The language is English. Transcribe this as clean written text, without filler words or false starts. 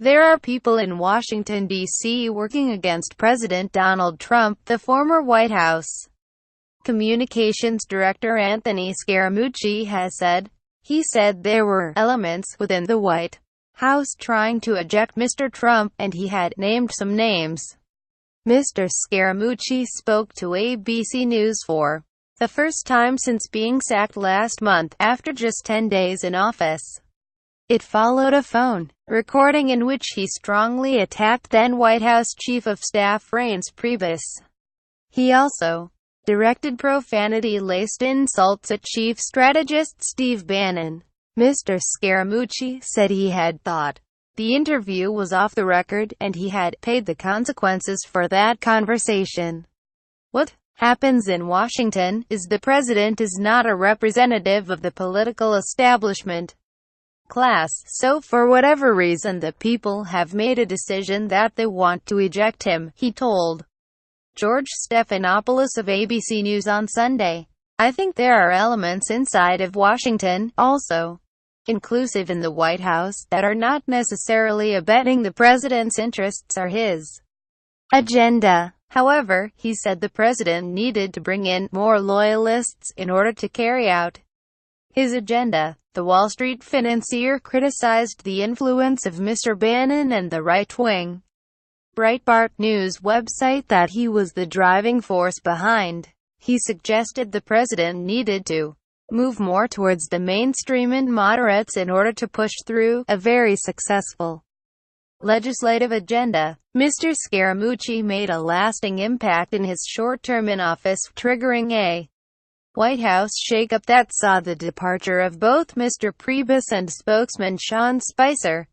There are people in Washington, D.C. working against President Donald Trump, the former White House Communications Director Anthony Scaramucci has said. He said there were elements within the White House trying to eject Mr. Trump, and he had named some names. Mr. Scaramucci spoke to ABC News for the first time since being sacked last month, after just 10 days in office. It followed a phone recording in which he strongly attacked then White House Chief of Staff Reince Priebus. He also directed profanity-laced insults at Chief Strategist Steve Bannon. Mr. Scaramucci said he had thought the interview was off the record, and he had paid the consequences for that conversation. What happens in Washington is the president is not a representative of the political establishment class, so for whatever reason the people have made a decision that they want to eject him, he told George Stephanopoulos of ABC News on Sunday. I think there are elements inside of Washington, also inclusive in the White House, that are not necessarily abetting the president's interests or his agenda. However, he said the president needed to bring in more loyalists in order to carry out his agenda. The Wall Street financier criticized the influence of Mr. Bannon and the right-wing Breitbart News website that he was the driving force behind. He suggested the president needed to move more towards the mainstream and moderates in order to push through a very successful legislative agenda. Mr. Scaramucci made a lasting impact in his short term in office, triggering a White House shakeup that saw the departure of both Mr. Priebus and spokesman Sean Spicer.